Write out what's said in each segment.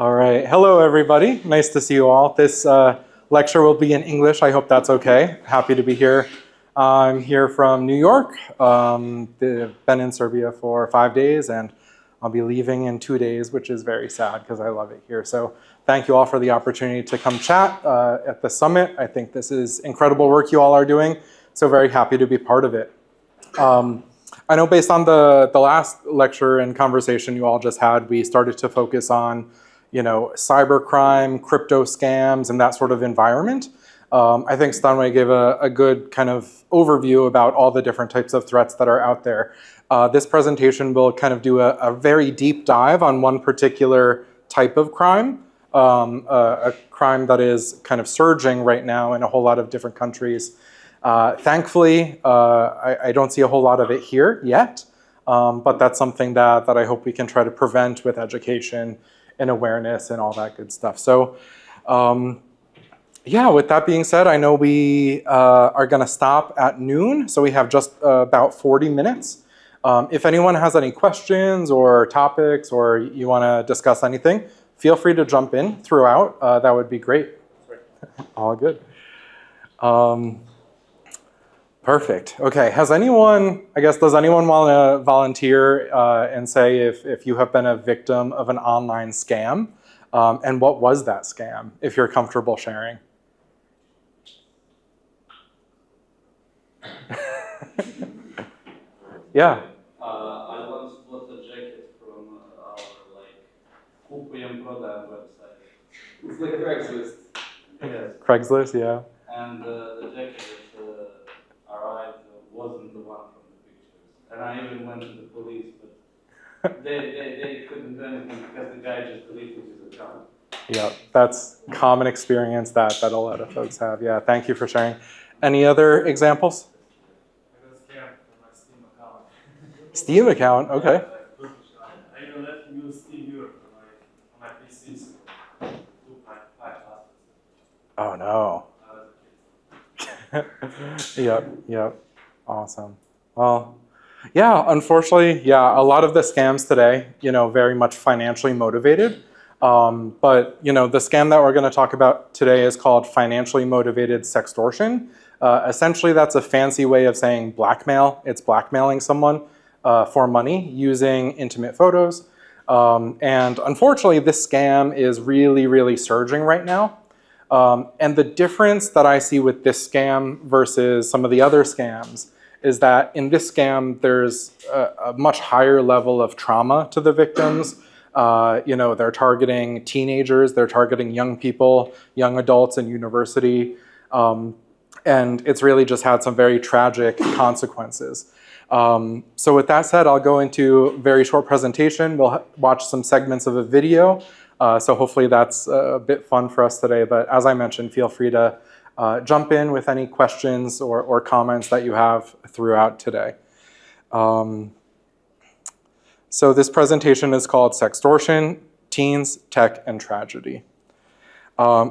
All right. Hello, everybody. Nice to see you all. This lecture will be in English. I hope that's okay. Happy to be here. I'm here from New York. Been in Serbia for 5 days, and I'll be leaving in 2 days, which is very sad because I love it here. So thank you all for the opportunity to come chat at the summit. I think this is incredible work you all are doing. So very happy to be part of it. I know based on the last lecture and conversation you all just had, we started to focus on cybercrime, crypto scams, and that sort of environment. I think Stanway gave a good kind of overview about all the different types of threats that are out there. This presentation will kind of do a very deep dive on one particular type of crime, a crime that is kind of surging right now in a whole lot of different countries. Thankfully, I don't see a whole lot of it here yet, but that's something that I hope we can try to prevent with education and awareness and all that good stuff. So yeah, with that being said, I know we are going to stop at noon, so we have just about 40 minutes. If anyone has any questions or topics or you want to discuss anything, feel free to jump in throughout. That would be great. All good. Perfect. Okay, does anyone want to volunteer and say if you have been a victim of an online scam, and what was that scam, if you're comfortable sharing? Yeah. I once bought a jacket from our Kupujem Prodajem website. It's like Craigslist. Yes. Craigslist, yeah. And the jacket arrived wasn't the one from the pictures. And I even went to the police, but they couldn't do anything because the guy just deleted his account. Yeah, that's common experience that a lot of folks have. Yeah, thank you for sharing. Any other examples? I got scammed from my Steam account. Steam account, okay. I even let him use Steam Europe on my PC, so 5 passwords. Oh no. Yep. Awesome. Well, yeah, unfortunately, yeah, a lot of the scams today, very much financially motivated. But, the scam that we're going to talk about today is called financially motivated sextortion. Essentially, that's a fancy way of saying blackmail. It's blackmailing someone for money using intimate photos. And unfortunately, this scam is really, really surging right now. And the difference that I see with this scam versus some of the other scams is that in this scam, there's a much higher level of trauma to the victims. They're targeting teenagers, they're targeting young people, young adults in university. And it's really just had some very tragic consequences. So with that said, I'll go into a very short presentation. We'll watch some segments of a video. So hopefully that's a bit fun for us today. But as I mentioned, feel free to jump in with any questions or comments that you have throughout today. So this presentation is called Sextortion, Teens, Tech, and Tragedy.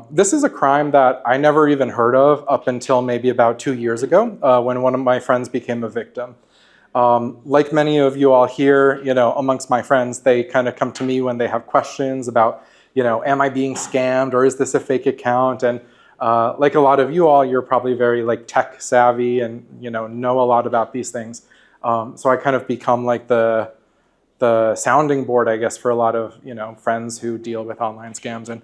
This is a crime that I never even heard of up until maybe about 2 years ago when one of my friends became a victim. Like many of you all here, amongst my friends, they kind of come to me when they have questions about, am I being scammed or is this a fake account? And like a lot of you all, you're probably very tech savvy and know a lot about these things. So I kind of become like the sounding board, I guess, for a lot of friends who deal with online scams. And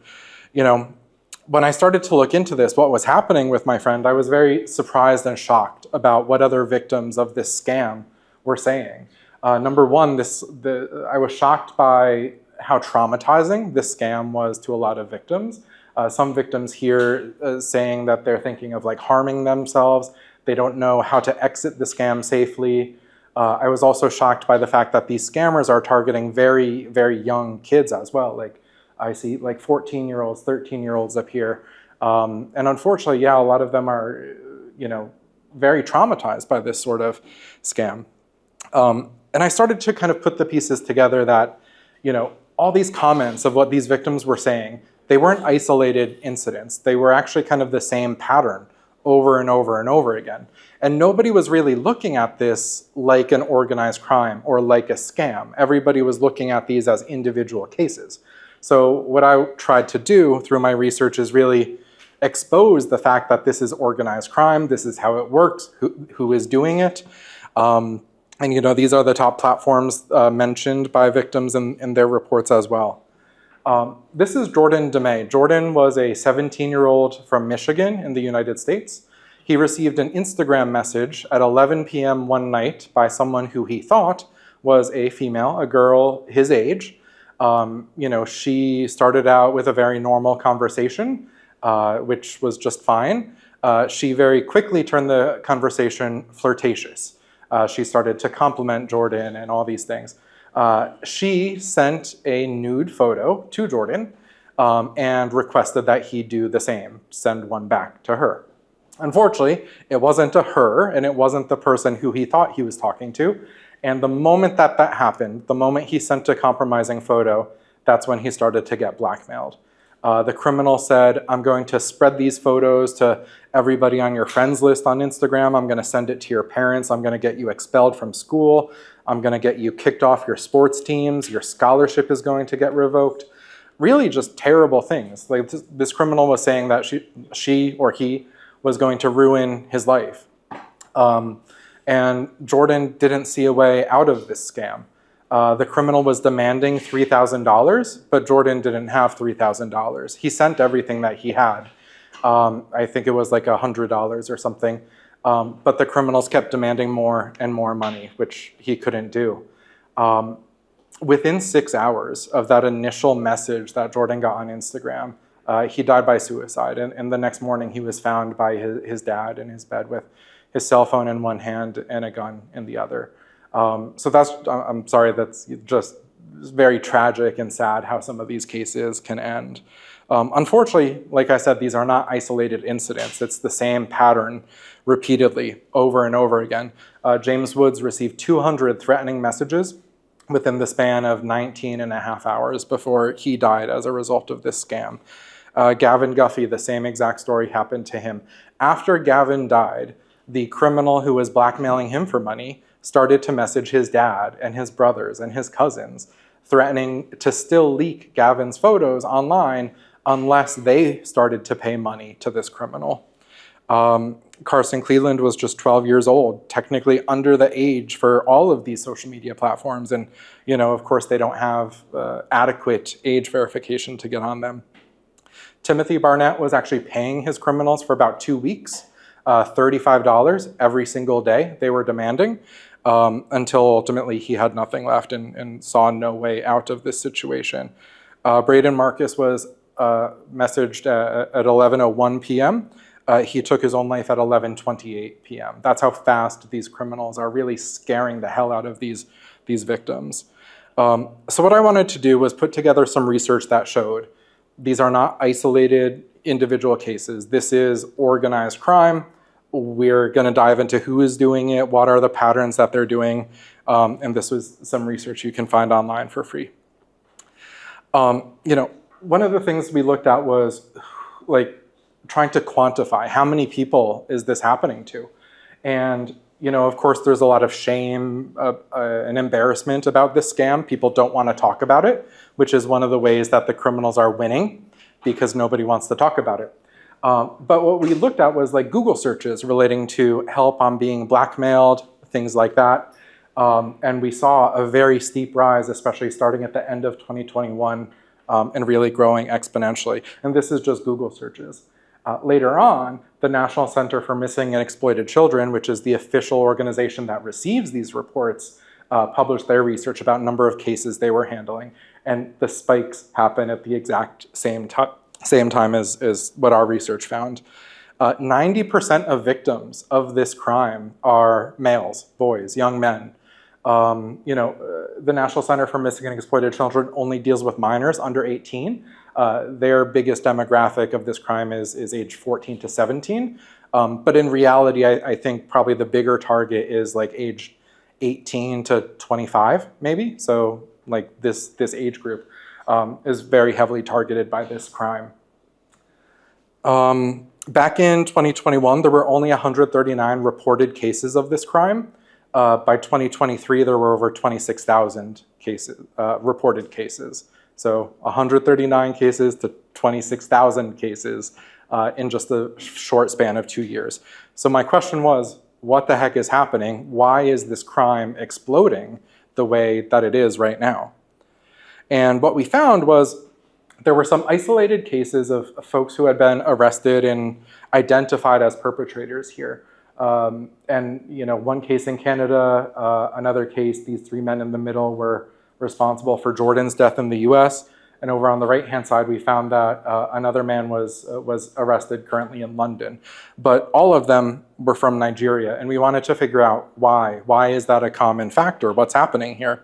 when I started to look into this, what was happening with my friend, I was very surprised and shocked about what other victims of this scam were saying. Number one, I was shocked by how traumatizing this scam was to a lot of victims. Some victims here saying that they're thinking of harming themselves. They don't know how to exit the scam safely. I was also shocked by the fact that these scammers are targeting very, very young kids as well. I see 14-year-olds, 13-year-olds up here. And unfortunately, yeah, a lot of them are, very traumatized by this sort of scam. And I started to kind of put the pieces together that, all these comments of what these victims were saying, they weren't isolated incidents. They were actually kind of the same pattern over and over and over again. And nobody was really looking at this like an organized crime or like a scam. Everybody was looking at these as individual cases. So what I tried to do through my research is really expose the fact that this is organized crime, this is how it works, who is doing it. And these are the top platforms mentioned by victims in their reports as well. This is Jordan DeMay. Jordan was a 17-year-old from Michigan in the United States. He received an Instagram message at 11 p.m. one night by someone who he thought was a female, a girl his age. She started out with a very normal conversation, which was just fine. She very quickly turned the conversation flirtatious. She started to compliment Jordan and all these things. She sent a nude photo to Jordan and requested that he do the same, send one back to her. Unfortunately, it wasn't a her, and it wasn't the person who he thought he was talking to. And the moment that happened, the moment he sent a compromising photo, that's when he started to get blackmailed. The criminal said, I'm going to spread these photos to everybody on your friends list on Instagram. I'm going to send it to your parents. I'm going to get you expelled from school. I'm going to get you kicked off your sports teams. Your scholarship is going to get revoked. Really just terrible things. Like this criminal was saying that she or he was going to ruin his life. And Jordan didn't see a way out of this scam. The criminal was demanding $3,000, but Jordan didn't have $3,000. He sent everything that he had. I think it was like $100 or something. But the criminals kept demanding more and more money, which he couldn't do. Within 6 hours of that initial message that Jordan got on Instagram, he died by suicide. And the next morning he was found by his dad in his bed with his cell phone in one hand and a gun in the other. I'm sorry, that's just very tragic and sad how some of these cases can end. Unfortunately, like I said, these are not isolated incidents. It's the same pattern repeatedly over and over again. James Woods received 200 threatening messages within the span of 19 and a half hours before he died as a result of this scam. Gavin Guffey, the same exact story happened to him. After Gavin died, the criminal who was blackmailing him for money started to message his dad and his brothers and his cousins, threatening to still leak Gavin's photos online unless they started to pay money to this criminal. Carson Cleveland was just 12 years old, technically under the age for all of these social media platforms. And, of course, they don't have adequate age verification to get on them. Timothy Barnett was actually paying his criminals for about 2 weeks, $35 every single day they were demanding, until ultimately he had nothing left and saw no way out of this situation. Braden Marcus was messaged at 11:01 p.m. He took his own life at 11:28 p.m. That's how fast these criminals are really scaring the hell out of these victims. So what I wanted to do was put together some research that showed these are not isolated individual cases. This is organized crime. We're going to dive into who is doing it, what are the patterns that they're doing, and this was some research you can find online for free. One of the things we looked at was trying to quantify how many people is this happening to. And, of course, there's a lot of shame and embarrassment about this scam. People don't want to talk about it, which is one of the ways that the criminals are winning because nobody wants to talk about it. But what we looked at was Google searches relating to help on being blackmailed, things like that. And we saw a very steep rise, especially starting at the end of 2021 and really growing exponentially. And this is just Google searches. Later on, the National Center for Missing and Exploited Children, which is the official organization that receives these reports, published their research about number of cases they were handling. And the spikes happen at the exact same time as what our research found. 90% of victims of this crime are males, boys, young men. The National Center for Missing and Exploited Children only deals with minors under 18. Their biggest demographic of this crime is age 14 to 17. But in reality, I think probably the bigger target is age 18 to 25, maybe. So this age group is very heavily targeted by this crime. Back in 2021, there were only 139 reported cases of this crime. By 2023, there were over 26,000 cases, reported cases. So 139 cases to 26,000 cases in just a short span of 2 years. So my question was, what the heck is happening? Why is this crime exploding the way that it is right now? And what we found was there were some isolated cases of folks who had been arrested and identified as perpetrators here. And one case in Canada, another case, these 3 men in the middle were responsible for Jordan's death in the US. And over on the right-hand side, we found that another man was arrested currently in London. But all of them were from Nigeria, and we wanted to figure out why. Why is that a common factor? What's happening here?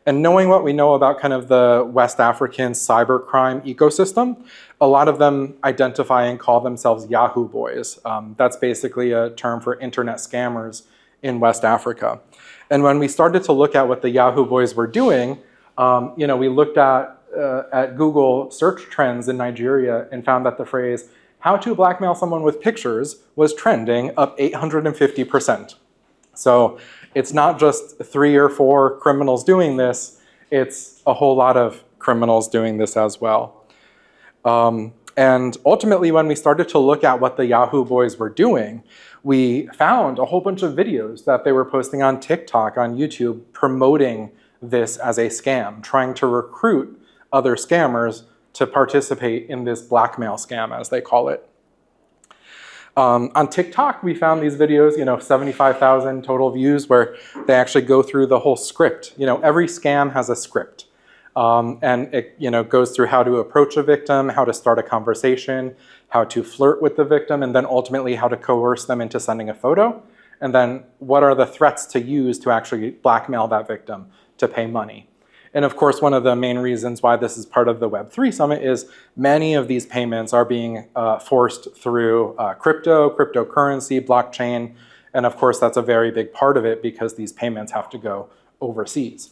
And knowing what we know about kind of the West African cybercrime ecosystem, a lot of them identify and call themselves Yahoo boys. That's basically a term for internet scammers in West Africa. And when we started to look at what the Yahoo boys were doing, we looked at Google search trends in Nigeria and found that the phrase, "how to blackmail someone with pictures," was trending up 850%. So it's not just 3 or 4 criminals doing this, it's a whole lot of criminals doing this as well. And ultimately, when we started to look at what the Yahoo boys were doing, we found a whole bunch of videos that they were posting on TikTok, on YouTube, promoting this as a scam, trying to recruit other scammers to participate in this blackmail scam, as they call it. On TikTok, we found these videos, 75,000 total views, where they actually go through the whole script. Every scam has a script. And it goes through how to approach a victim, how to start a conversation, how to flirt with the victim, and then ultimately how to coerce them into sending a photo. And then what are the threats to use to actually blackmail that victim to pay money. And of course, one of the main reasons why this is part of the Web3 Summit is many of these payments are being forced through cryptocurrency, blockchain. And of course, that's a very big part of it because these payments have to go overseas.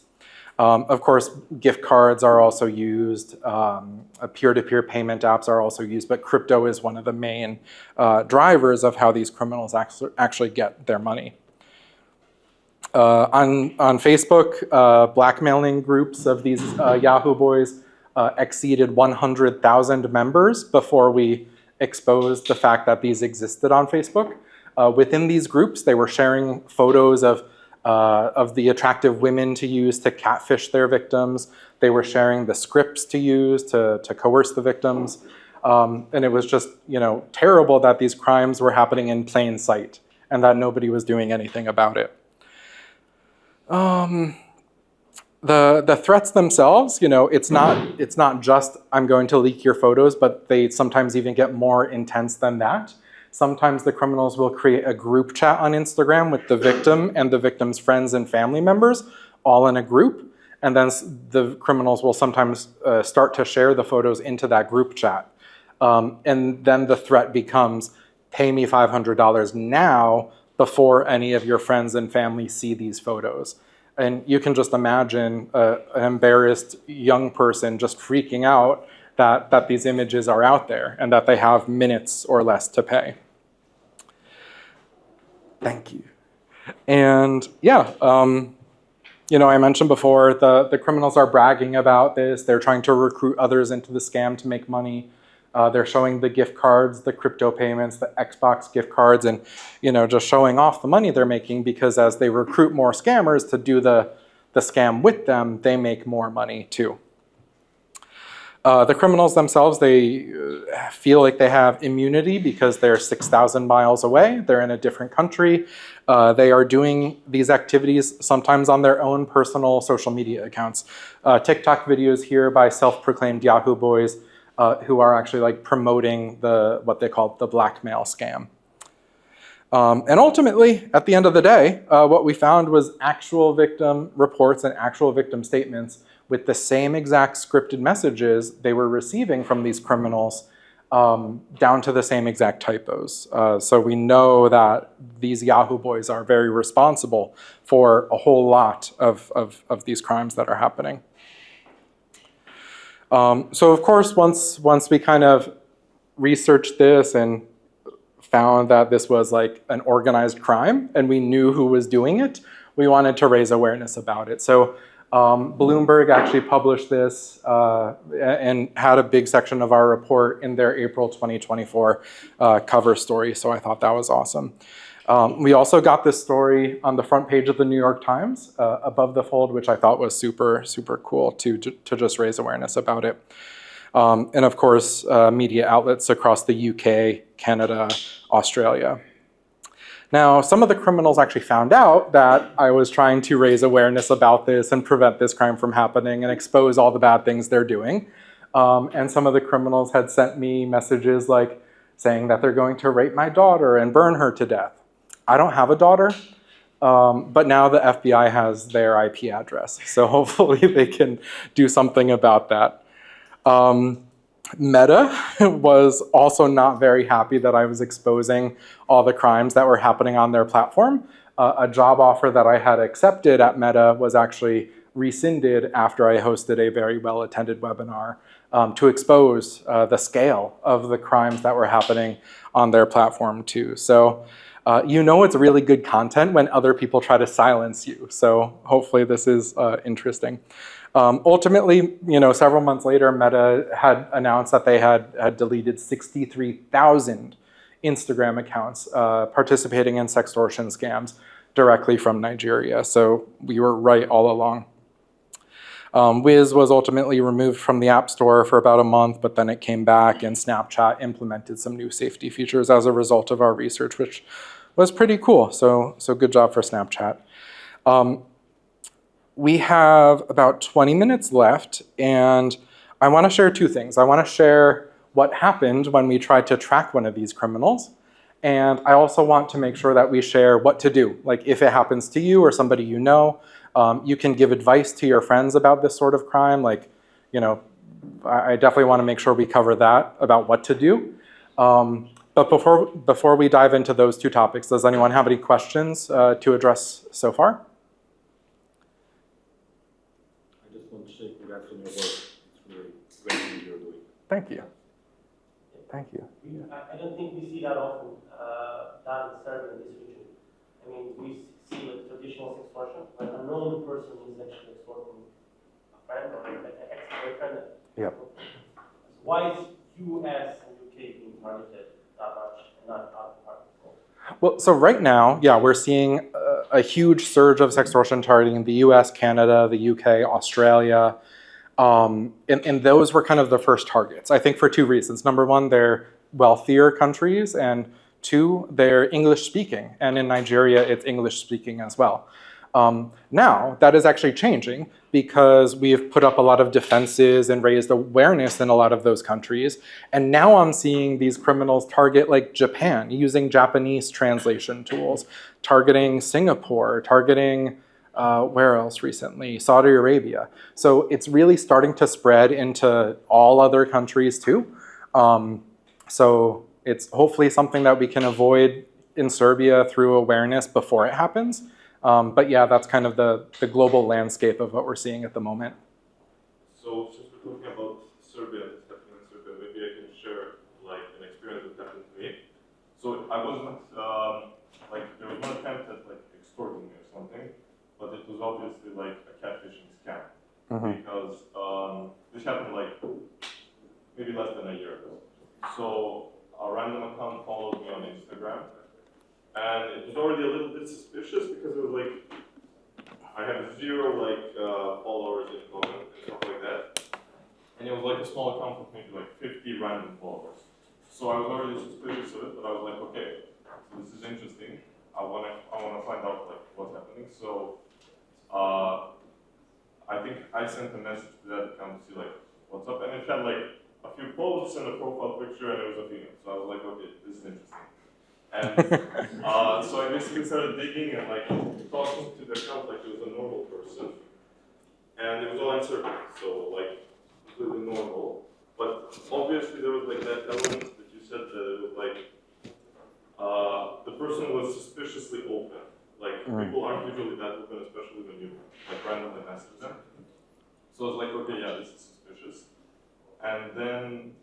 Of course, gift cards are also used, peer-to-peer payment apps are also used, but crypto is one of the main drivers of how these criminals actually get their money. On Facebook, blackmailing groups of these Yahoo boys exceeded 100,000 members before we exposed the fact that these existed on Facebook. Within these groups, they were sharing photos of the attractive women to use to catfish their victims. They were sharing the scripts to use to coerce the victims. And it was just, terrible that these crimes were happening in plain sight and that nobody was doing anything about it. The threats themselves, it's not just I'm going to leak your photos, but they sometimes even get more intense than that. Sometimes the criminals will create a group chat on Instagram with the victim and the victim's friends and family members, all in a group. And then the criminals will sometimes start to share the photos into that group chat. And then the threat becomes, pay me $500 now before any of your friends and family see these photos. And you can just imagine an embarrassed young person just freaking out that these images are out there and that they have minutes or less to pay. Thank you. And yeah, I mentioned before, the criminals are bragging about this. They're trying to recruit others into the scam to make money. They're showing the gift cards, the crypto payments, the Xbox gift cards, and just showing off the money they're making, because as they recruit more scammers to do the scam with them, they make more money too. The criminals themselves, they feel like they have immunity because they're 6,000 miles away. They're in a different country. They are doing these activities sometimes on their own personal social media accounts. TikTok videos here by self-proclaimed Yahoo boys who are actually promoting what they call the blackmail scam. And ultimately, at the end of the day, what we found was actual victim reports and actual victim statements with the same exact scripted messages they were receiving from these criminals, down to the same exact typos. So we know that these Yahoo boys are very responsible for a whole lot of these crimes that are happening. So of course, once we kind of researched this and found that this was an organized crime and we knew who was doing it, we wanted to raise awareness about it. So Bloomberg actually published this and had a big section of our report in their April 2024 cover story, so I thought that was awesome. We also got this story on the front page of the New York Times above the fold, which I thought was super, super cool to just raise awareness about it. And of course, media outlets across the UK, Canada, Australia. Now, some of the criminals actually found out that I was trying to raise awareness about this and prevent this crime from happening and expose all the bad things they're doing. And some of the criminals had sent me messages like saying that they're going to rape my daughter and burn her to death. I don't have a daughter, but now the FBI has their IP address, so hopefully they can do something about that. Meta was also not very happy that I was exposing all the crimes that were happening on their platform. A job offer that I had accepted at Meta was actually rescinded after I hosted a very well-attended webinar to expose the scale of the crimes that were happening on their platform too. So you know it's really good content when other people try to silence you. So hopefully this is interesting. Ultimately, several months later, Meta had announced that they had deleted 63,000 Instagram accounts participating in sextortion scams directly from Nigeria. So we were right all along. Wiz was ultimately removed from the App Store for about a month, but then it came back, and Snapchat implemented some new safety features as a result of our research, which was pretty cool. So good job for Snapchat. We have about 20 minutes left, and I want to share two things. I want to share what happened when we tried to track one of these criminals, and I also want to make sure that we share what to do. Like if it happens to you or somebody you know, you can give advice to your friends about this sort of crime. Like, I definitely want to make sure we cover that about what to do. But before we dive into those two topics, does anyone have any questions to address so far? Congrats on your work. It's really great thing you're doing. Thank you. Thank you. I don't think we see that often done in Serbia in this region. I mean, we see like traditional sextortion, when a known person is actually extorting a friend or an ex-boyfriend. Yep. Why is US and UK being targeted that much and not other parts of the world? Well, so right now, yeah, we're seeing a huge surge of sextortion targeting the US, Canada, the UK, Australia. And those were kind of the first targets, I think, for two reasons. Number one, they're wealthier countries, and two, they're English speaking. And in Nigeria, it's English speaking as well. Now, that is actually changing because we've put up a lot of defenses and raised awareness in a lot of those countries. And now I'm seeing these criminals target like Japan using Japanese translation tools, targeting Singapore, targeting where else recently? Saudi Arabia. So it's really starting to spread into all other countries too. So it's hopefully something that we can avoid in Serbia through awareness before it happens. But yeah, that's kind of the global landscape of what we're seeing at the moment. So since we're talking about Serbia, it's happening in Serbia, maybe I can share like an experience that happened to me. So I wasn't there was one attempt at like extorting me or something, but it was obviously like a catfishing scam. Mm-hmm. Because this happened like maybe less than a year ago. So a random account followed me on Instagram. And it was already a little bit suspicious because it was like, I had 0 followers in common and stuff like that. And it was like a small account with maybe like 50 random followers. So I was already suspicious of it, but I was like, okay, so this is interesting. I wanna find out like what's happening. So I think I sent a message to that account to see like what's up, and it had like a few posts and a profile picture, and it was a female. So I was like, okay, this is interesting. And so I basically started digging and like talking to the account like it was a normal person. And it was all in Serbian, so like completely normal. But obviously there was like that element that you said that it was like the person was suspiciously open. Like people aren't usually that open, especially when you like randomly message them. So I was like, okay, yeah, this is suspicious. And then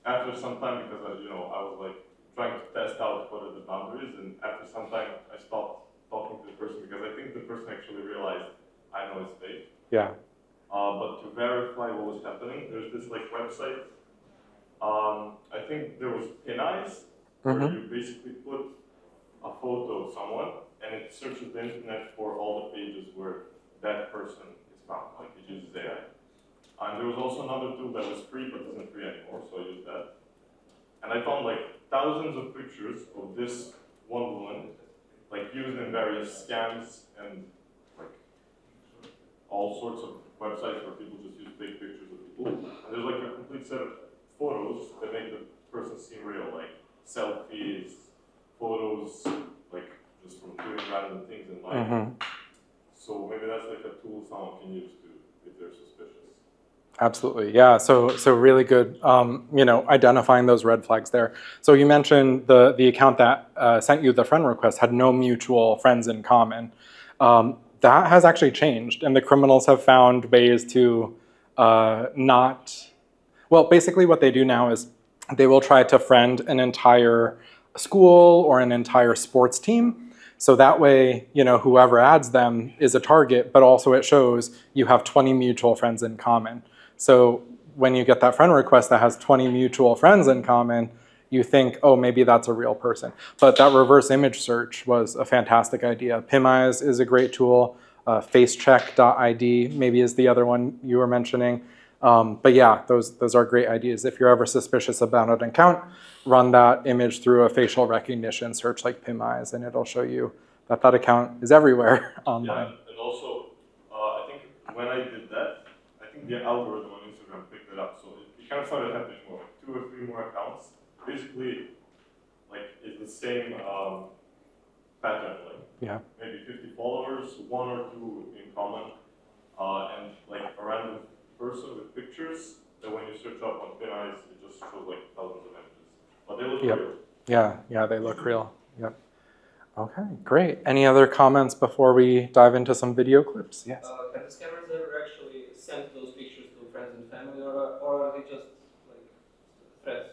after some time, because I was like trying to test out what are the boundaries, and after some time I stopped talking to the person because I think the person actually realized I know it's fake. Yeah. But to verify what was happening, there's this like website. I think there was Pin Eyes, where you basically put a photo of someone and it searches the internet for all the pages where that person is found. Like it uses AI. And there was also another tool that was free but isn't free anymore, so I used that. And I found like thousands of pictures of this one woman, like used in various scams and like all sorts of websites where people just use fake pictures of people. And there's like a complete set of photos that make the person seem real, like selfies, photos, like just from doing random things in life. So maybe that's like a tool someone can use to, if they're suspicious. Absolutely, yeah. So really good, identifying those red flags there. So you mentioned the account that sent you the friend request had no mutual friends in common. That has actually changed, and the criminals have found ways to basically what they do now is they will try to friend an entire school or an entire sports team. So that way, whoever adds them is a target, but also it shows you have 20 mutual friends in common. So when you get that friend request that has 20 mutual friends in common, you think, oh, maybe that's a real person. But that reverse image search was a fantastic idea. PimEyes is a great tool. Facecheck.id maybe is the other one you were mentioning. But yeah, those are great ideas. If you're ever suspicious about an account, run that image through a facial recognition search like PimEyes, and it'll show you that that account is everywhere online. Yeah, and also, I think when I did that, I think the algorithm on Instagram picked it up, so it kind of started happening more, like 2 or 3 more accounts. Basically, like it's the same pattern, like maybe 50 followers, 1 or 2 in common, and like a random person with pictures that when you search up on PinEyes, it just shows like thousands of images. But they look real. Yeah, they look real. Yep. Okay, great. Any other comments before we dive into some video clips? Yes. Have the scammers ever actually sent those pictures to friends and family, or are they just like threats?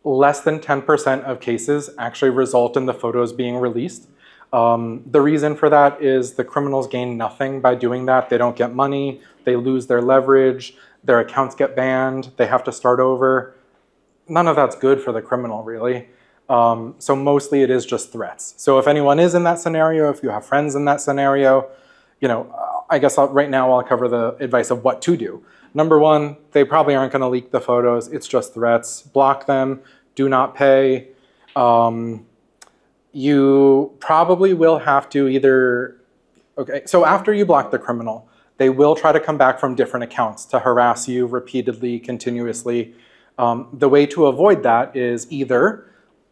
Less than 10% of cases actually result in the photos being released. The reason for that is the criminals gain nothing by doing that. They don't get money, they lose their leverage, their accounts get banned, they have to start over. None of that's good for the criminal, really. So mostly it is just threats. So if anyone is in that scenario, if you have friends in that scenario, I guess right now I'll cover the advice of what to do. Number 1, they probably aren't going to leak the photos. It's just threats. Block them. Do not pay. You probably will have to so after you block the criminal, they will try to come back from different accounts to harass you repeatedly, continuously. The way to avoid that is either,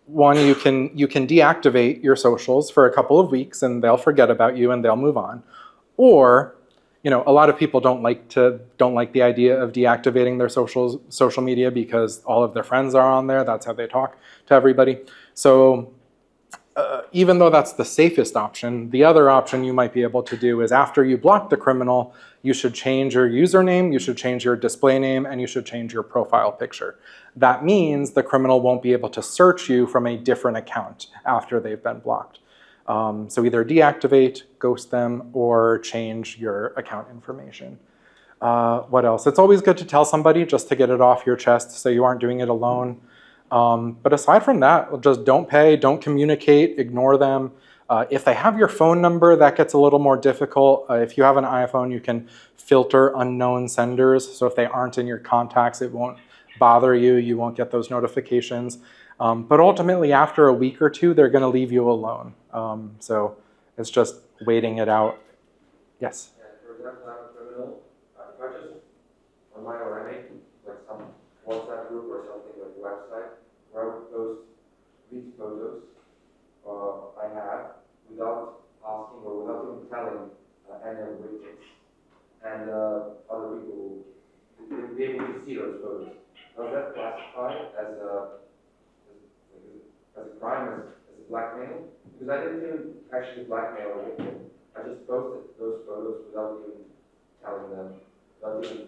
one, you can deactivate your socials for a couple of weeks and they'll forget about you and they'll move on. Or, a lot of people don't like the idea of deactivating their social media because all of their friends are on there. That's how they talk to everybody. So even though that's the safest option, the other option you might be able to do is after you block the criminal, you should change your username, you should change your display name, and you should change your profile picture. That means the criminal won't be able to search you from a different account after they've been blocked. So either deactivate, ghost them, or change your account information. What else? It's always good to tell somebody just to get it off your chest so you aren't doing it alone. But aside from that, just don't pay, don't communicate, ignore them. If they have your phone number, that gets a little more difficult. If you have an iPhone, you can filter unknown senders. So if they aren't in your contacts, it won't bother you. You won't get those notifications. But ultimately, after a week or 2, they're going to leave you alone. So it's just waiting it out. Yes? Yeah, for example, I'm a criminal. If I just, on my own, I make like some WhatsApp group or something, like a website, where I would post these photos I have without asking or without even telling any of the victims. And other people will be able to see those photos. Does that classify as a crime, as a blackmail? Because I didn't even actually blackmail a victim. I just posted those photos without even telling them, without even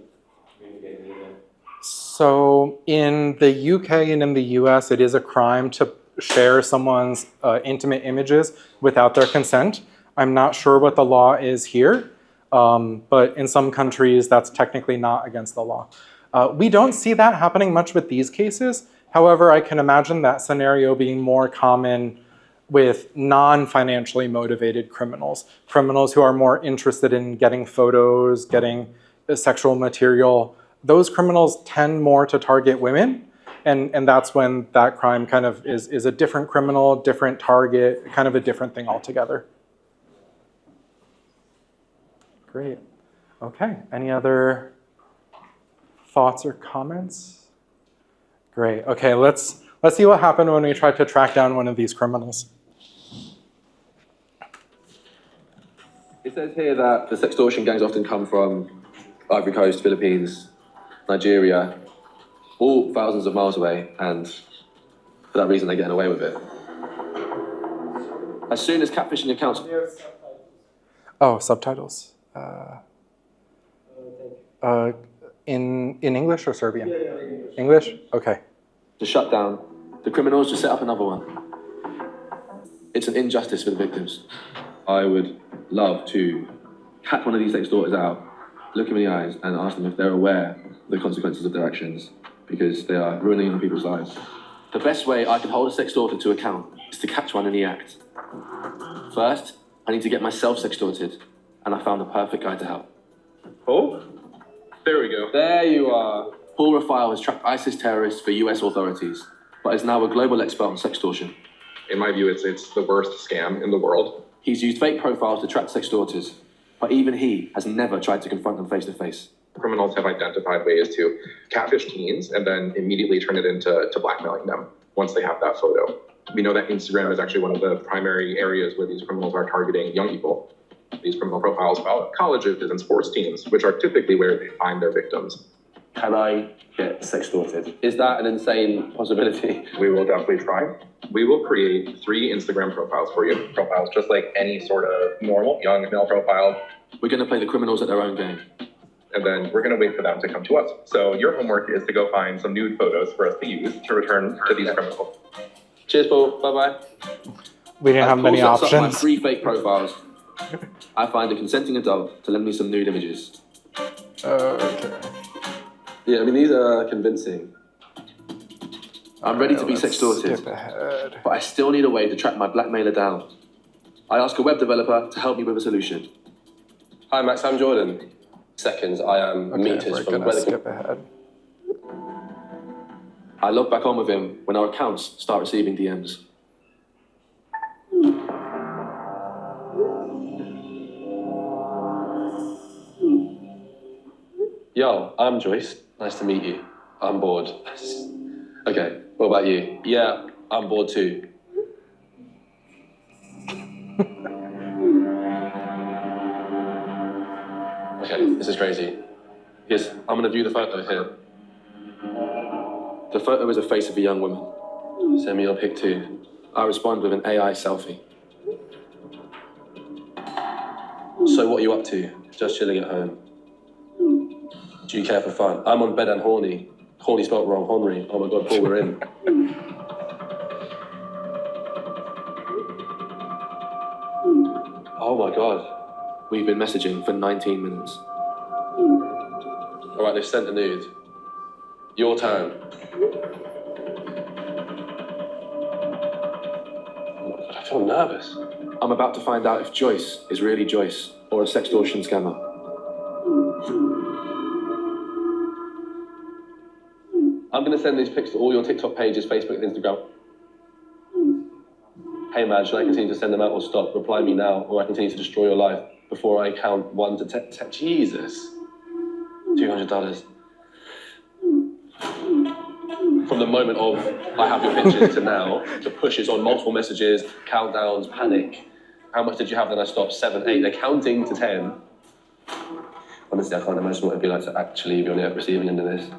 communicating with them. So in the UK and in the US, it is a crime to share someone's intimate images without their consent. I'm not sure what the law is here. But in some countries, that's technically not against the law. We don't see that happening much with these cases. However, I can imagine that scenario being more common with non-financially motivated criminals, criminals who are more interested in getting photos, getting sexual material. Those criminals tend more to target women, and that's when that crime kind of is a different criminal, different target, kind of a different thing altogether. Great. Okay, any other thoughts or comments? Great. Okay, let's see what happened when we tried to track down one of these criminals. It says here that the sextortion gangs often come from Ivory Coast, Philippines, Nigeria, all thousands of miles away, and for that reason they're getting away with it. As soon as catfishing accounts... Oh, subtitles. In English or Serbian? English? Okay. to shut down, the criminals to set up another one. It's an injustice for the victims. I would love to cat one of these extorters out, look them in the eyes and ask them if they're aware of the consequences of their actions, because they are ruining other people's lives. The best way I can hold a sextorter to account is to catch one in the act. First, I need to get myself sextorted, and I found the perfect guy to help. Paul? There we go. There you are. Paul Raffile has tracked ISIS terrorists for US authorities, but is now a global expert on sextortion. In my view, it's the worst scam in the world. He's used fake profiles to track sextorters, but even he has never tried to confront them face to face. Criminals have identified ways to catfish teens and then immediately turn it into blackmailing them once they have that photo. We know that Instagram is actually one of the primary areas where these criminals are targeting young people. These criminal profiles about colleges and sports teams, which are typically where they find their victims. Can I get sextorted? Is that an insane possibility? We will definitely try. We will create 3 Instagram profiles for you. Profiles just like any sort of normal young male profile. We're going to play the criminals at their own game. And then we're going to wait for them to come to us. So your homework is to go find some nude photos for us to use to return to these criminals. Cheers, Paul. Bye-bye. We didn't have many Paul sets up my options. 3 fake profiles. I find a consenting adult to lend me some nude images. Okay. Yeah, I mean, these are convincing. I'm ready to be Let's sextorted, skip ahead. but I still need a way to track my blackmailer down. I ask a web developer to help me with a solution. Hi, Max, I'm Jordan. Seconds, I am Okay, meters we're from gonna where the skip ahead. I log back on with him when our accounts start receiving DMs. Yo, I'm Joyce. Nice to meet you. I'm bored. Okay, what about you? Yeah, I'm bored too. Okay, this is crazy. Yes, I'm gonna view the photo here. The photo is a face of a young woman. Send me your pic too. I respond with an AI selfie. So what are you up to? Just chilling at home. Do you care for fun? I'm on bed and horny. Horny spelled wrong, horny. Oh my god, Paul, we're in. Oh my god. We've been messaging for 19 minutes. All right, they've sent the nude. Your turn. Oh my god, I feel nervous. I'm about to find out if Joyce is really Joyce or a sextortion scammer. I'm going to send these pics to all your TikTok pages, Facebook and Instagram. Hey man, should I continue to send them out or stop? Reply me now, or I continue to destroy your life before I count 1 to 10. Jesus. $200. From the moment of I have your pictures to now, the pushes on multiple messages, countdowns, panic. How much did you have? Then I stopped 7, 8. They're counting to 10. Honestly, I can't imagine what it'd be like to actually be on the receiving end of this.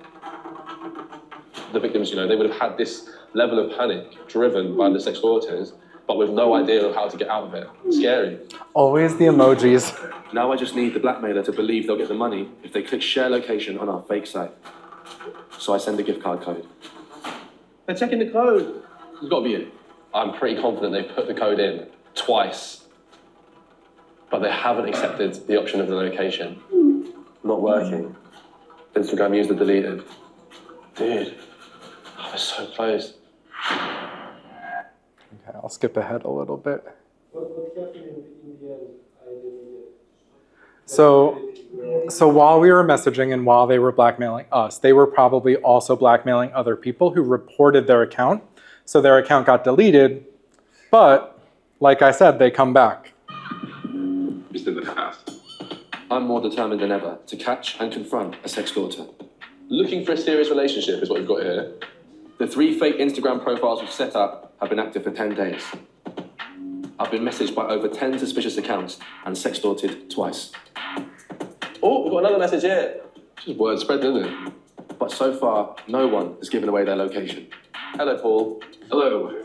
The victims, you know, they would have had this level of panic driven by the sextorters, but with no idea of how to get out of it. Scary. Always the emojis. Now I just need the blackmailer to believe they'll get the money if they click share location on our fake site. So I send a gift card code. They're checking the code. It's got to be it. I'm pretty confident they've put the code in twice. but they haven't accepted the option of the location. Not working. Instagram used or deleted. Dude, I was so close. Okay, I'll skip ahead a little bit. What happened in the end? I didn't get. So while we were messaging and while they were blackmailing us, they were probably also blackmailing other people who reported their account. So their account got deleted, but like I said, they come back. Just in the past. I'm more determined than ever to catch and confront a sextorter. Looking for a serious relationship is what we've got here. The 3 fake Instagram profiles we've set up have been active for 10 days. I've been messaged by over 10 suspicious accounts and sextorted twice. Oh, we've got another message here. Just word spread, isn't it? But so far, no one has given away their location. Hello, Paul. Hello.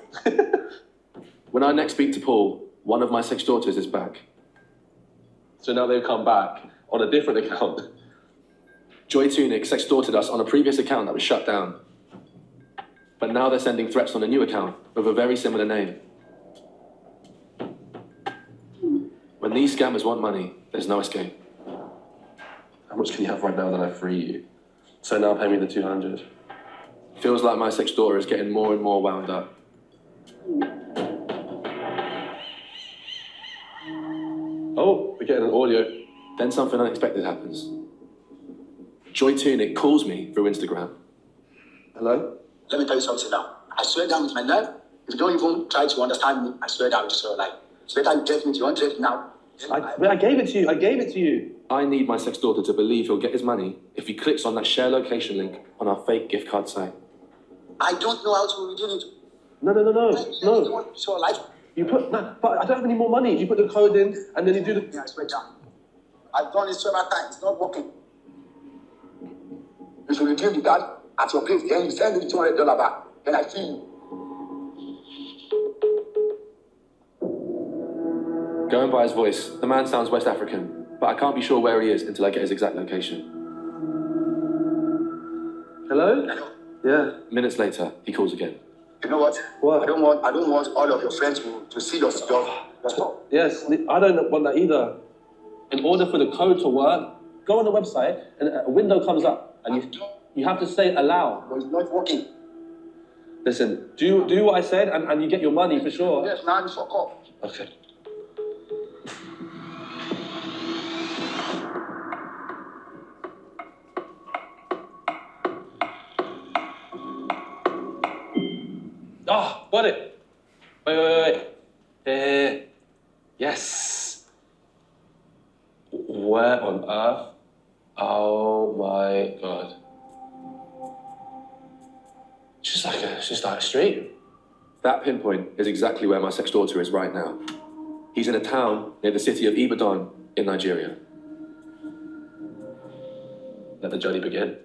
When I next speak to Paul, one of my sextorters is back. So now they've come back on a different account. Joy Tunic sextorted us on a previous account that was shut down. But now they're sending threats on a new account with a very similar name. When these scammers want money, there's no escape. How much can you have right now that I free you? So now pay me the 200. Feels like my sextorter is getting more and more wound up. Oh, we're getting an audio. Then something unexpected happens. Joy Tunic calls me through Instagram. Hello? Let me tell you something now. I swear down with my life. If you don't even try to understand me, I swear down with your life. It's better you get me. You want to now? I gave it to you. I gave it to you. I need my sextorter to believe he'll get his money if he clicks on that share location link on our fake gift card site. I don't know how to redeem it. No. It's your life. You put, no, but I don't have any more money. You put the code in and then you do the... Yeah, I swear down. I've done it several times. It's not working. If you redeem the card at your place, then you send me the $200 back. Then I see you. Going by his voice, the man sounds West African, but I can't be sure where he is until I get his exact location. Hello? Hello? Yeah. Minutes later, he calls again. You know what? What? I don't want all of your friends to see your stuff. Yes, I don't want that either. In order for the code to work, go on the website and a window comes up and you have to say allow. But it's not working. Listen, do what I said and you get your money for sure. Yes, now you fuck off. Okay. Oh, got it. Wait. Yes. Where on earth? Oh my God. She's like a street. That pinpoint is exactly where my sextorter is right now. He's in a town near the city of Ibadan in Nigeria. Let the journey begin.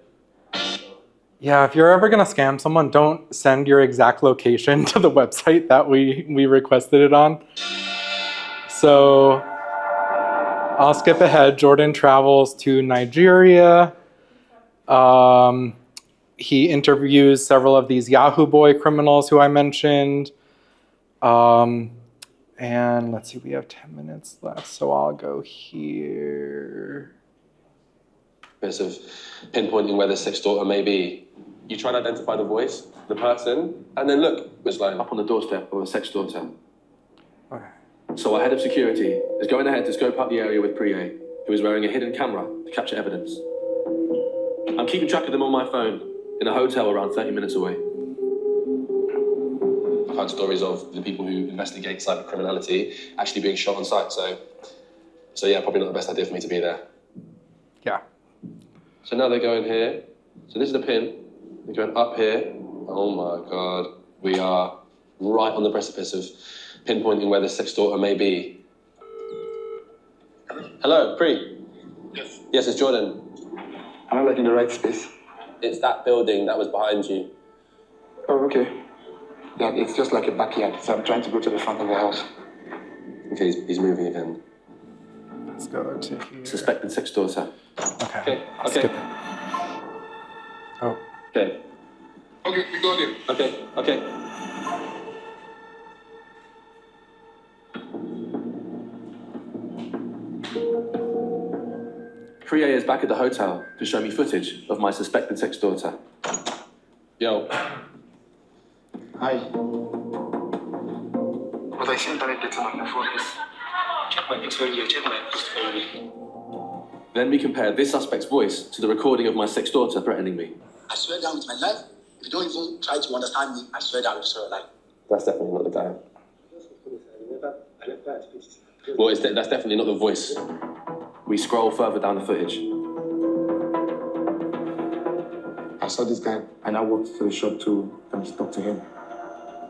Yeah, if you're ever gonna scam someone, don't send your exact location to the website that we requested it on. So I'll skip ahead. Jordan travels to Nigeria. He interviews several of these Yahoo Boy criminals who I mentioned. And let's see, we have 10 minutes left, so I'll go here. Bits of pinpointing where the sextorter may be. You try to identify the voice, the person, and then look, it's like Up on the doorstep of a sextorter. Okay. So our head of security is going ahead to scope out the area with Priye, who is wearing a hidden camera to capture evidence. I'm keeping track of them on my phone in a hotel around 30 minutes away. I've heard stories of the people who investigate cyber criminality actually being shot on site. So yeah, probably not the best idea for me to be there. Yeah. So now they're going here. So this is the pin. They're going up here. Oh my God. We are right on the precipice of pinpointing where the sextorter may be. Hello, Pri. Yes. Yes, it's Jordan. Am I like in the right space? It's that building that was behind you. Oh, okay. Yeah, it's just like a backyard, so I'm trying to go to the front of the house. Okay, he's moving again. Let's go to here. Suspected sextorter. Okay. Okay. Skip it. Oh. Okay. Okay, we got it. Okay. is back at the hotel to show me footage of my suspected sex daughter. Yo. Hi. What I see internet data on the phone is check my picture here, check my picture here. Then we compared this suspect's voice to the recording of my sex daughter threatening me. I swear down with my life. If you don't even try to understand me, I swear down with your life. That's definitely not the guy. Well, that's definitely not the voice. We scroll further down the footage. I saw this guy and I walked to the shop to talk to him.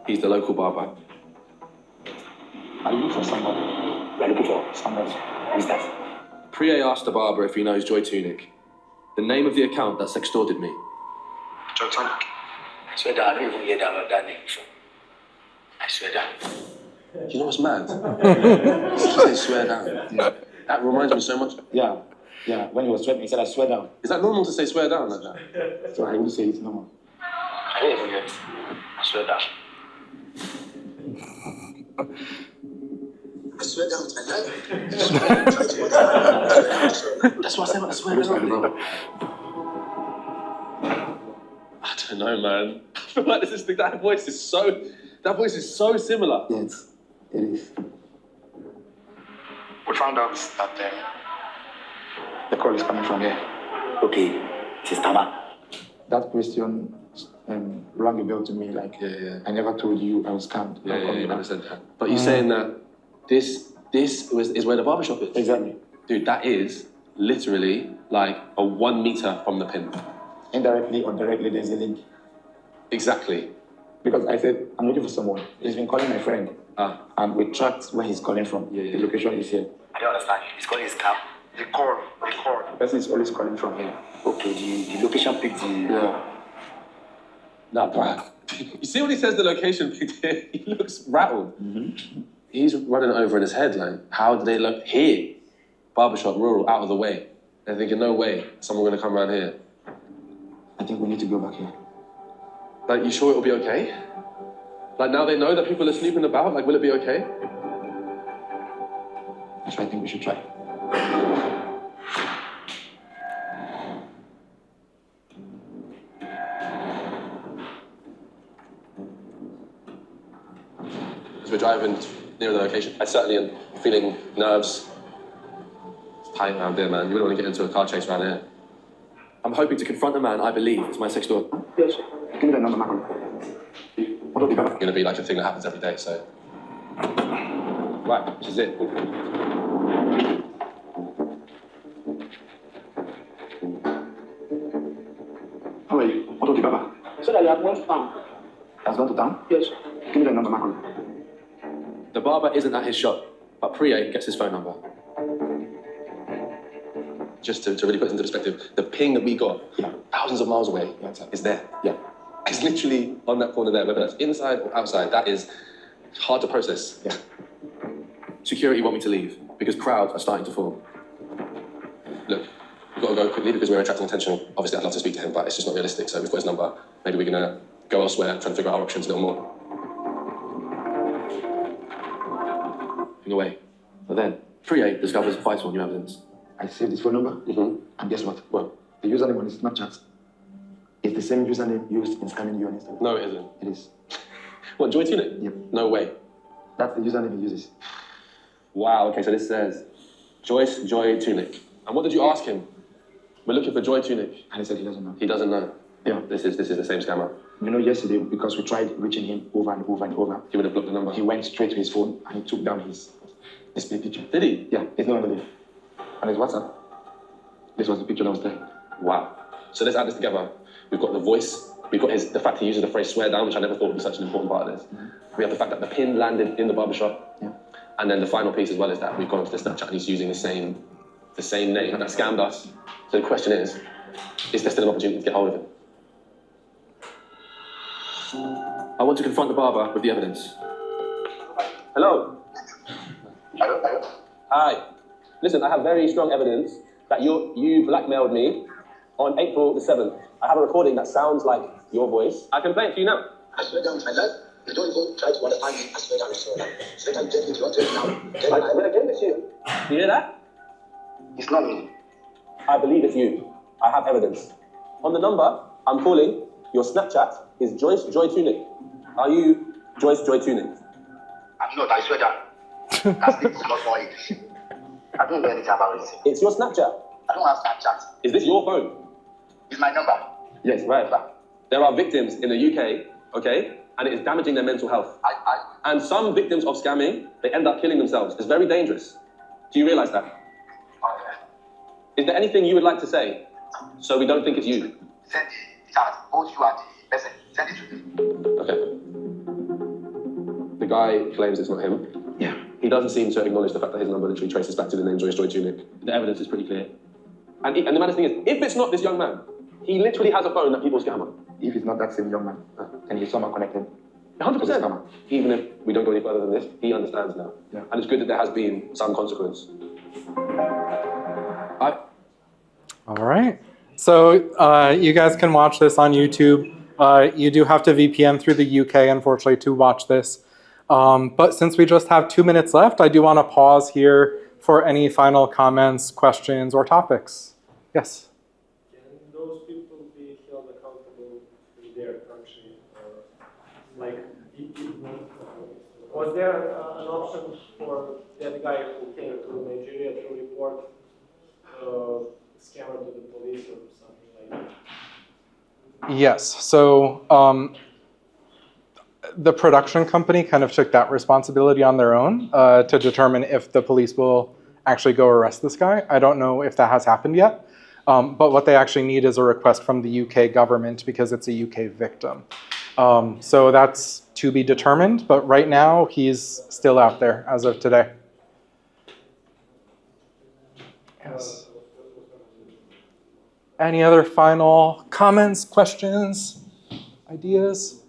He's the local barber. Are you looking for somebody? We're looking for somebody. Who's that? Priye asked the barber if he knows Joy Tunic, the name of the account that sextorted me. Joy Tunic. I swear down, I don't even hear that name before. I swear down. You know what's mad? He said swear down. Yeah. That reminds me so much. Yeah. When he was threatening, he said, I swear down. Is that normal to say swear down like that? So I would say it's normal. I don't even hear it. I swear down. I swear down with my life. That's what I said, I swear down. I don't know, man. I feel like that voice is so similar. Yes, it is. We found out that The call is coming from here. okay, Sister Ma. That question rang a bell to me, like, Yeah. I never told you I was scammed. Yeah, I'll call you you never back. said that. But you're saying that this is where the barbershop is? Exactly. Dude, that is literally like a 1 meter from the pin. Indirectly or directly, there's a link. Exactly. Because I said, I'm looking for someone. He's been calling my friend. Ah. And we tracked where he's calling from. Yeah. The location is here. I don't understand. He's calling his cab. The call. The person is always calling from here. Okay, the location picked the... Yeah. Nah, bruh. You see when he says the location picked here? He looks rattled. Mm-hmm. He's running over in his head, like, how do they look here? Barbershop, rural, out of the way. They're thinking, no way, someone gonna come around here. I think we need to go back here. Like, you sure it'll be okay? Like, now they know that people are snooping about, like, will it be okay? So I think we should try. As we're driving near the location, I certainly am feeling nerves. It's tight around here, man. You wouldn't want to get into a car chase around here. I'm hoping to confront the man I believe is my sex daughter. Yes. Give me the number, Malcolm. What do you got? It's gonna be like a thing that happens every day, so. Right, this is it. How are you? What do you got? So that you have one pound. Has gone to town? Yes. Give me the number, Malcolm. The barber isn't at his shop, but Priye gets his phone number. Just to really put it into perspective, the ping that we got, Yeah. thousands of miles away, Yeah, exactly. is there. Yeah. It's literally on that corner there, whether that's inside or outside. That is hard to process. Yeah. Security want me to leave because crowds are starting to form. Look, we've got to go quickly because we're attracting attention. Obviously, I'd love to speak to him, but it's just not realistic. So we've got his number. Maybe we're gonna go elsewhere, try to figure out our options a little more. Moving away. But then, Priye discovers vital new evidence. I saved his phone number. Mm-hmm. And guess what? Well, The username on his Snapchat is the same username used in scamming you on Instagram. no, it isn't. It is. What, Joy Tunic? Yep. No way. That's the username he uses. Wow, okay, so this says Joyce Joy Tunic. And what did you ask him? We're looking for Joy Tunic. And he said he doesn't know. He doesn't know. Yeah. This is the same scammer. You know, yesterday, because we tried reaching him over and over and over, He would have blocked the number. he went straight to his phone and he took down his display picture. Did he? Yeah, it's no longer there. On his WhatsApp, this was the picture that was there. Wow. So let's add this together. We've got the voice. We've got the fact he uses the phrase swear down, which I never thought would be such an important part of this. Mm-hmm. We have the fact that the pin landed in the barbershop. Yeah. And then the final piece as well is that we've gone onto the Snapchat and he's using the same name that scammed us. So the question is there still an opportunity to get hold of him? I want to confront the barber with the evidence. Hello. Hi. Listen, I have very strong evidence that you blackmailed me on April the 7th. I have a recording that sounds like your voice. I can play it for you now. I swear down with my life. You don't even try to understand me. I swear down with your life. Swear down, get it. You want to get it now. Get it. I'm gonna give it to you. You hear that? It's not me. I believe it's you. I have evidence. On the number I'm calling, your Snapchat is Joyce Joy Tunic. Are you Joyce Joy Tunic? I'm not, I swear that. That's the small boy. I don't know anything about it. It's your Snapchat. I don't have Snapchat. Is this your phone? It's my number. Yes, right. There are victims in the UK, okay, and it is damaging their mental health. And some victims of scamming, they end up killing themselves. It's very dangerous. Do you realize that? Okay. Is there anything you would like to say so we don't think it's you? Send the chat, both you and the person. Send it to me. Okay. The guy claims it's not him. Yeah. He doesn't seem to acknowledge the fact that his number literally traces back to the name Joyce Joy Tunic. The evidence is pretty clear. And the maddest thing is, if it's not this young man, he literally has a phone that people scam on. If it's not that same young man, and he's someone connected. 100%. Even if we don't go any further than this, he understands now. Yeah. And it's good that there has been some consequence. All right. So you guys can watch this on YouTube. You do have to VPN through the UK, unfortunately, to watch this. But since we just have 2 minutes left, I do want to pause here for any final comments, questions, or topics. Yes? Can those people be held accountable in their country? Or, like, was there an option for that guy who came to Nigeria to report scammer to the police or something like that? Yes. So the production company kind of took that responsibility on their own to determine if the police will actually go arrest this guy. I don't know if that has happened yet. But what they actually need is a request from the UK government because it's a UK victim. So that's to be determined. But right now, he's still out there as of today. Yes. Any other final comments, questions, ideas?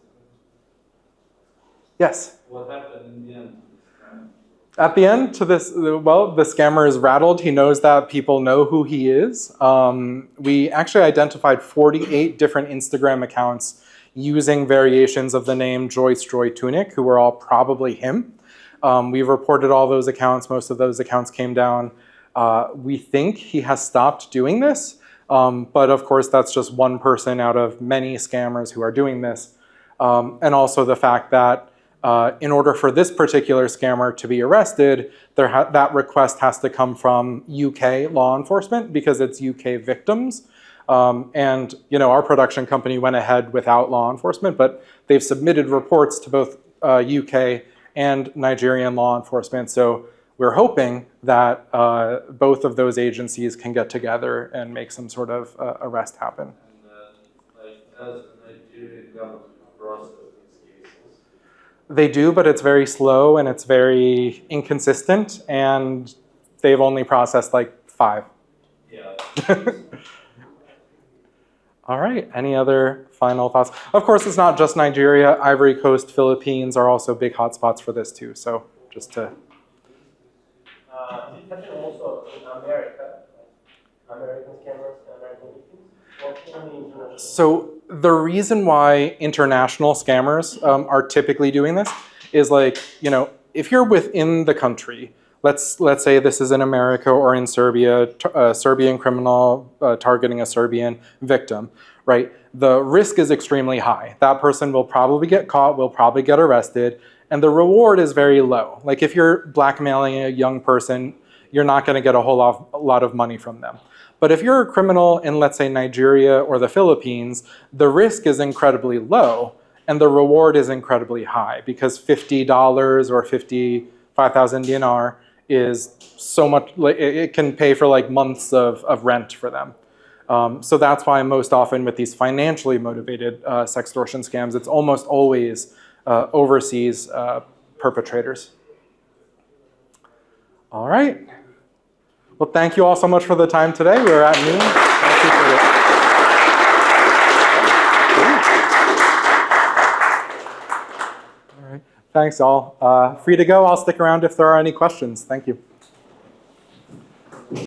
Yes? What happened in the end? At the end to this, well, the scammer is rattled. He knows that people know who he is. We actually identified 48 different Instagram accounts using variations of the name Joyce Joy Tunic, who were all probably him. We've reported all those accounts. Most of those accounts came down. We think he has stopped doing this. But of course, that's just one person out of many scammers who are doing this. And also the fact that in order for this particular scammer to be arrested, that request has to come from UK law enforcement because it's UK victims. And our production company went ahead without law enforcement, but they've submitted reports to both UK and Nigerian law enforcement. So we're hoping that both of those agencies can get together and make some sort of arrest happen. And as the Nigerian government process these cases? They do, but it's very slow and it's very inconsistent, and they've only processed like 5. Yeah. All right, any other final thoughts? Of course, it's not just Nigeria. Ivory Coast, Philippines are also big hotspots for this too, so just to... Is it happening also in America? American scammers, American victims? Or only international? So the reason why international scammers are typically doing this is if you're within the country, let's say this is in America or in Serbia, a Serbian criminal targeting a Serbian victim, right? The risk is extremely high. That person will probably get caught, will probably get arrested, and the reward is very low. Like if you're blackmailing a young person, you're not going to get a whole lot of money from them. But if you're a criminal in, let's say, Nigeria or the Philippines, the risk is incredibly low and the reward is incredibly high because $50 or 55,000 dinar is so much, it can pay for like months of rent for them. So that's why most often with these financially motivated sextortion scams, it's almost always overseas perpetrators. All right. Well, thank you all so much for the time today. We're at noon. I appreciate it. All right. Thanks, all. Free to go. I'll stick around if there are any questions. Thank you.